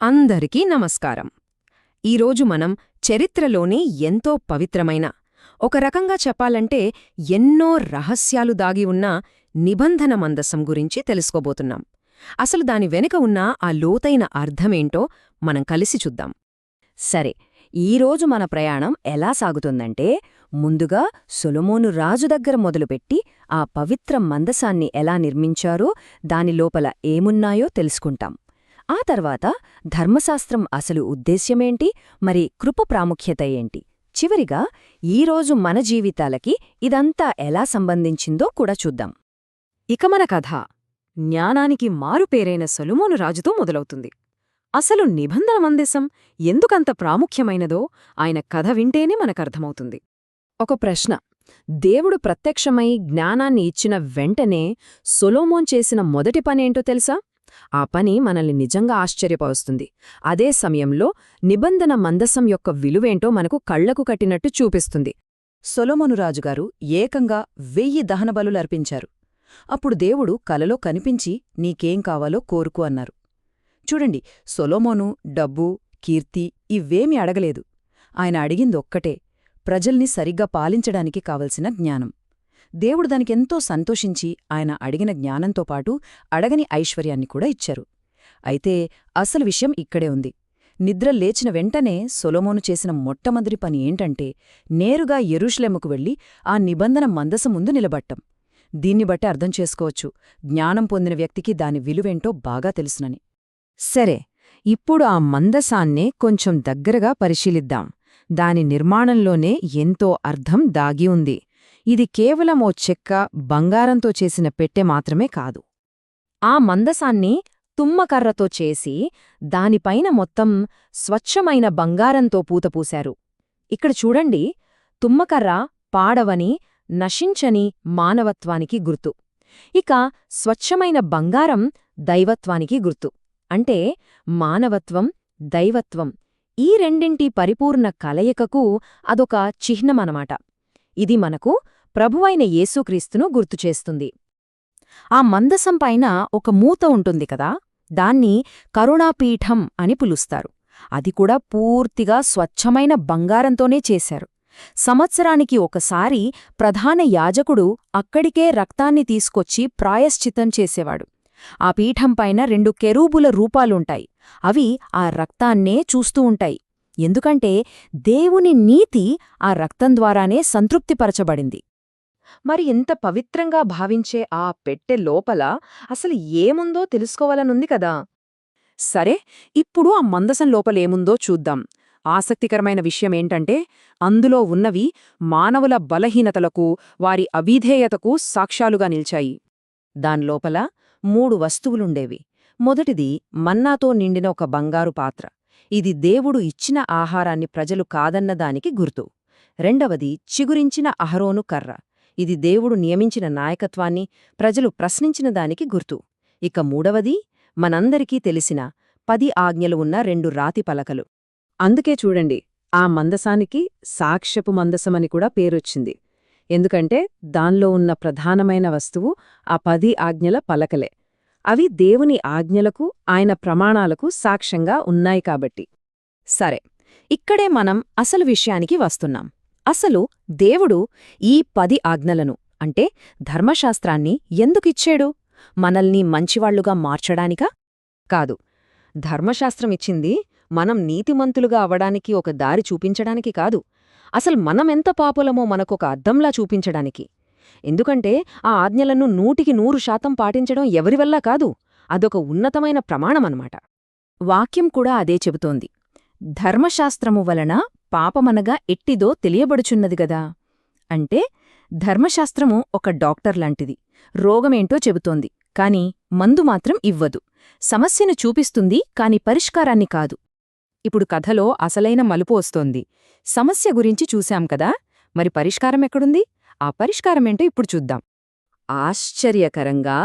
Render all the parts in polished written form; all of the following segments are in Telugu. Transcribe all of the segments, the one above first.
అందరికీ నమస్కారం. ఈరోజు మనం చరిత్రలోని ఎంతో పవిత్రమైన, ఒక రకంగా చెప్పాలంటే ఎన్నో రహస్యాలు దాగి ఉన్న నిబంధన మందసం గురించి తెలుసుకోబోతున్నాం. అసలు దాని వెనుక ఉన్న ఆ లోతైన అర్థమేంటో మనం కలిసి చూద్దాం. సరే, ఈరోజు మన ప్రయాణం ఎలా సాగుతుందంటే, ముందుగా సొలొమోను రాజు దగ్గర మొదలుపెట్టి ఆ పవిత్ర మందసాన్ని ఎలా నిర్మించారో, దాని లోపల ఏమున్నాయో తెలుసుకుంటాం. ఆ తర్వాత ధర్మశాస్త్రం అసలు ఉద్దేశ్యమేంటి, మరి కృప ప్రాముఖ్యత ఏంటి, చివరిగా ఈరోజు మన జీవితాలకి ఇదంతా ఎలా సంబంధించిందో కూడా చూద్దాం. ఇక మన కథ జ్ఞానానికి మారుపేరైన సొలొమోను రాజుతో మొదలవుతుంది. అసలు నిబంధన మందసం ఎందుకంత ప్రాముఖ్యమైనదో ఆయన కథ వింటేనే మనకర్థమవుతుంది. ఒక ప్రశ్న: దేవుడు ప్రత్యక్షమై జ్ఞానాన్ని ఇచ్చిన వెంటనే సొలొమోన్ చేసిన మొదటి పనేంటో తెలుసా? ఆ పని మనల్ని నిజంగా ఆశ్చర్యపరుస్తుంది. అదే సమయంలో నిబంధన మందసం యొక్క విలువేంటో మనకు కళ్లకు కట్టినట్టు చూపిస్తుంది. సొలొమోను రాజుగారు ఏకంగా 1000 దహనబలులర్పించారు. అప్పుడు దేవుడు కలలో కనిపించి, నీకేం కావాలో కోరుకు అన్నారు. చూడండి, సొలొమోను డబ్బు, కీర్తి ఇవేమీ అడగలేదు. ఆయన అడిగిందొక్కటే: ప్రజల్ని సరిగ్గా పాలించడానికి కావలసిన జ్ఞానం. దేవుడు దానికెంతో సంతోషించి ఆయన అడిగిన జ్ఞానంతో పాటు అడగని ఐశ్వర్యాన్ని కూడా ఇచ్చారు. అయితే అసలు విషయం ఇక్కడే ఉంది. నిద్ర లేచిన వెంటనే సొలొమోను చేసిన మొట్టమొదటి పని ఏంటంటే, నేరుగా యెరూషలేముకు వెళ్లి ఆ నిబంధన మందసం ముందు నిలబట్టం. దీన్ని బట్టి అర్థం చేసుకోవచ్చు, జ్ఞానం పొందిన వ్యక్తికి దాని విలువేంటో బాగా తెలుసునని. సరే, ఇప్పుడు ఆ మందసాన్నే కొంచెం దగ్గరగా పరిశీలిద్దాం. దాని నిర్మాణంలోనే ఎంతో అర్థం దాగి ఉంది. ఇది కేవలం ఓ చెక్క, బంగారంతో చేసిన పెట్టె మాత్రమే కాదు. ఆ మందసాన్ని తుమ్మకర్రతో చేసి దానిపైన మొత్తం స్వచ్ఛమైన బంగారంతో పూతపూశారు. ఇక్కడ చూడండి, తుమ్మకర్ర పాడవని, నశించని మానవత్వానికి గుర్తు. ఇక స్వచ్ఛమైన బంగారం దైవత్వానికి గుర్తు. అంటే మానవత్వం, దైవత్వం ఈ రెండింటి పరిపూర్ణ కలయికకు అదొక చిహ్నమనమాట. ఇది మనకు ప్రభువైన యేసుక్రీస్తును గుర్తుచేస్తుంది. ఆ మందసం పైన ఒక మూత ఉంటుంది కదా, దాన్ని కరుణాపీఠం అని పిలుస్తారు. అది కూడా పూర్తిగా స్వచ్ఛమైన బంగారంతోనే చేశారు. సంవత్సరానికి ఒకసారి ప్రధాన యాజకుడు అక్కడికే రక్తాన్ని తీసుకొచ్చి ప్రాయశ్చిత్తం చేసేవాడు. ఆ పీఠంపైన 2 కెరూబుల రూపాలుంటాయి. అవి ఆ రక్తాన్నే చూస్తూ ఉంటాయి. ఎందుకంటే దేవుని నీతి ఆ రక్తం ద్వారానే సంతృప్తిపరచబడింది. మరి ఇంత పవిత్రంగా భావించే ఆ పెట్టె లోపల అసలు ఏముందో తెలుసుకోవాలనుంది కదా. సరే, ఇప్పుడు ఆ మందసం లోపలేముందో చూద్దాం. ఆసక్తికరమైన విషయమేంటంటే, అందులో ఉన్నవి మానవుల బలహీనతలకు, వారి అవిధేయతకు సాక్ష్యాలుగా నిల్చాయి. దానిలోపల 3 వస్తువులుండేవి. మొదటిది మన్నాతో నిండిన ఒక బంగారు పాత్ర. ఇది దేవుడు ఇచ్చిన ఆహారాన్ని ప్రజలు కాదన్నదానికి గుర్తు. రెండవది చిగురించిన అహరోను కర్ర. ఇది దేవుడు నియమించిన నాయకత్వాన్ని ప్రజలు ప్రశ్నించిన దానికి గుర్తు. ఇక మూడవది మనందరికీ తెలిసిన 10 ఆజ్ఞలు ఉన్న 2 రాతి పలకలు. అందుకే చూడండి, ఆ మందసానికి సాక్ష్యపు మందసమని కూడా పేరొచ్చింది. ఎందుకంటే దానిలో ఉన్న ప్రధానమైన వస్తువు ఆ 10 ఆజ్ఞల పలకలే. అవి దేవుని ఆజ్ఞలకు, ఆయన ప్రమాణాలకు సాక్ష్యంగా ఉన్నాయి కాబట్టి. సరే, ఇక్కడే మనం అసలు విషయానికి వస్తున్నాం. అసలు దేవుడు ఈ 10 ఆజ్ఞలను, అంటే ధర్మశాస్త్రాన్ని ఎందుకిచ్చాడు? మనల్ని మంచివాళ్లుగా మార్చడానికా? కాదు. ధర్మశాస్త్రమిచ్చింది మనం నీతిమంతులుగా అవడానికి ఒక దారి చూపించడానికి కాదు. అసలు మనమెంత పాపులమో మనకొక అద్దంలా చూపించడానికి. ఎందుకంటే ఆ ఆజ్ఞలను 100% పాటించడం ఎవరివల్ల కాదు, అదొక ఉన్నతమైన ప్రమాణమన్నమాట. వాక్యం కూడా అదే చెబుతోంది. ధర్మశాస్త్రము వలన పాపమనగా ఎట్టిదో తెలియబడుచున్నది గదా. అంటే ధర్మశాస్త్రము ఒక డాక్టర్లాంటిది. రోగమేంటో చెబుతోంది, కాని మందు మాత్రం ఇవ్వదు. సమస్యను చూపిస్తుంది, కాని పరిష్కారాన్ని కాదు. ఇప్పుడు కథలో అసలైన మలుపు వస్తోంది. సమస్య గురించి చూశాం కదా, మరి పరిష్కారమెక్కడుంది? ఆ పరిష్కారమేంటో ఇప్పుడు చూద్దాం. ఆశ్చర్యకరంగా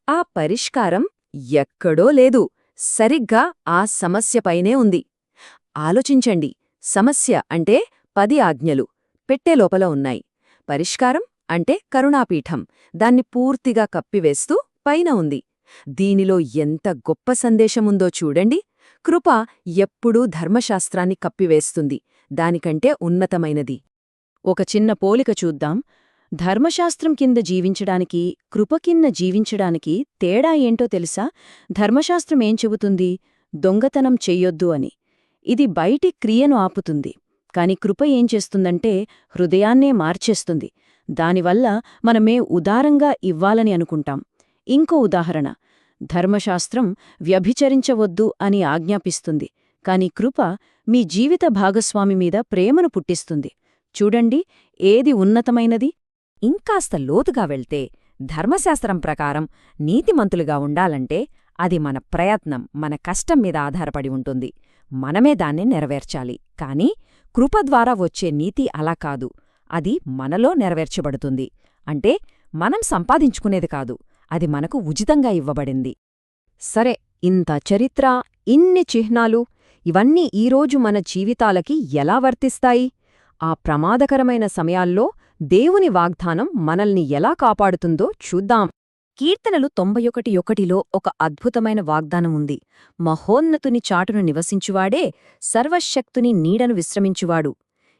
ఆ పరిష్కారం ఎక్కడో లేదు, సరిగ్గా ఆ సమస్యపైనే ఉంది. ఆలోచించండి, సమస్య అంటే 10 ఆజ్ఞలు పెట్టె లోపల ఉన్నాయి. పరిష్కారం అంటే కరుణాపీఠం, దాన్ని పూర్తిగా కప్పివేస్తూ పైన ఉంది. దీనిలో ఎంత గొప్ప సందేశముందో చూడండి. కృప ఎప్పుడూ ధర్మశాస్త్రాన్ని కప్పివేస్తుంది, దానికంటే ఉన్నతమైనది. ఒక చిన్న పోలిక చూద్దాం. ధర్మశాస్త్రం కింద జీవించడానికి, కృప కింద జీవించడానికి తేడా ఏంటో తెలుసా? ధర్మశాస్త్రం ఏం చెబుతుంది? దొంగతనం చెయ్యొద్దు అని. ఇది బయటి క్రియను ఆపుతుంది. కాని కృప ఏం చేస్తుందంటే హృదయాన్నే మార్చేస్తుంది. దానివల్ల మనమే ఉదారంగా ఇవ్వాలని అనుకుంటాం. ఇంకో ఉదాహరణ, ధర్మశాస్త్రం వ్యభిచరించవద్దు అని ఆజ్ఞాపిస్తుంది. కాని కృప మీ జీవిత భాగస్వామి మీద ప్రేమను పుట్టిస్తుంది. చూడండి, ఏది ఉన్నతమైనది? ఇంకాస్త లోతుగా వెళ్తే ధర్మశాస్త్రం ప్రకారం నీతిమంతులుగా ఉండాలంటే అది మన ప్రయత్నం, మన కష్టం మీద ఆధారపడి ఉంటుంది. మనమే దాన్ని నెరవేర్చాలి. కాని కృప ద్వారా వచ్చే నీతి అలా కాదు. అది మనలో నెరవేర్చబడుతుంది. అంటే మనం సంపాదించుకునేది కాదు, అది మనకు ఉచితంగా ఇవ్వబడింది. సరే, ఇంత చరిత్ర, ఇన్ని చిహ్నాలు, ఇవన్నీ ఈరోజు మన జీవితాలకి ఎలా వర్తిస్తాయి? ఆ ప్రమాదకరమైన సమయాల్లో దేవుని వాగ్దానం మనల్ని ఎలా కాపాడుతుందో చూద్దాం. కీర్తనలు 91:1లో ఒక అద్భుతమైన వాగ్దానం ఉంది. మహోన్నతుని చాటును నివసించువాడే సర్వశక్తుని నీడను విశ్రమించువాడు.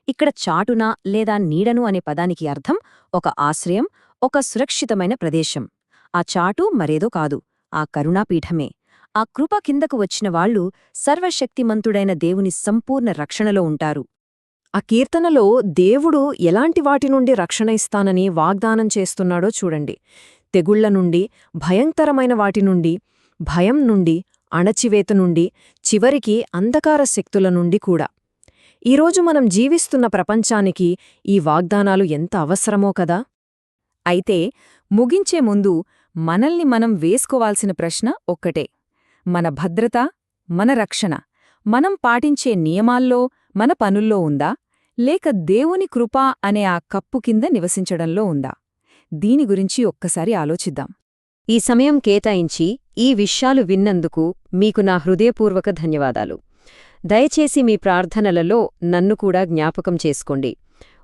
ఇక్కడ చాటున లేదా నీడను అనే పదానికి అర్థం ఒక ఆశ్రయం, ఒక సురక్షితమైన ప్రదేశం. ఆ చాటు మరేదో కాదు, ఆ కరుణాపీఠమే. ఆ కృప కిందకు వచ్చిన వాళ్లు సర్వశక్తిమంతుడైన దేవుని సంపూర్ణ రక్షణలో ఉంటారు. ఆ కీర్తనలో దేవుడు ఎలాంటి వాటి నుండి రక్షణ ఇస్తానని వాగ్దానం చేస్తున్నాడో చూడండి. తెగుళ్ల నుండి, భయంకరమైన వాటి నుండి, భయం నుండి, అణచివేత నుండి, చివరికి అంధకార శక్తుల నుండి కూడా. ఈరోజు మనం జీవిస్తున్న ప్రపంచానికి ఈ వాగ్దానాలు ఎంత అవసరమో కదా. అయితే ముగించే ముందు మనల్ని మనం వేసుకోవాల్సిన ప్రశ్న ఒక్కటే: మన భద్రత, మన రక్షణ మనం పాటించే నియమాల్లో, మన పనుల్లో ఉందా, లేక దేవుని కృప అనే ఆ కప్పు కింద నివసించడంలో ఉందా? దీని గురించి ఒక్కసారి ఆలోచిద్దాం. ఈ సమయం కేటాయించి ఈ విషయాలు విన్నందుకు మీకు నా హృదయపూర్వక ధన్యవాదాలు. దయచేసి మీ ప్రార్థనలలో నన్ను కూడా జ్ఞాపకం చేసుకోండి.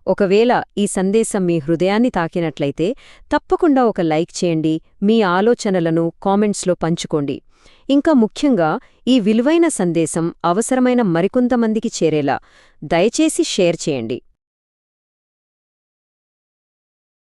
ఒకవేళ ఈ సందేశం మీ హృదయాన్ని తాకినట్లయితే తప్పకుండా ఒక లైక్ చేయండి, మీ ఆలోచనలను కామెంట్స్లో పంచుకోండి. ఇంకా ముఖ్యంగా ఈ విలువైన సందేశం అవసరమైన మరికొంతమందికి చేరేలా దయచేసి షేర్ చేయండి.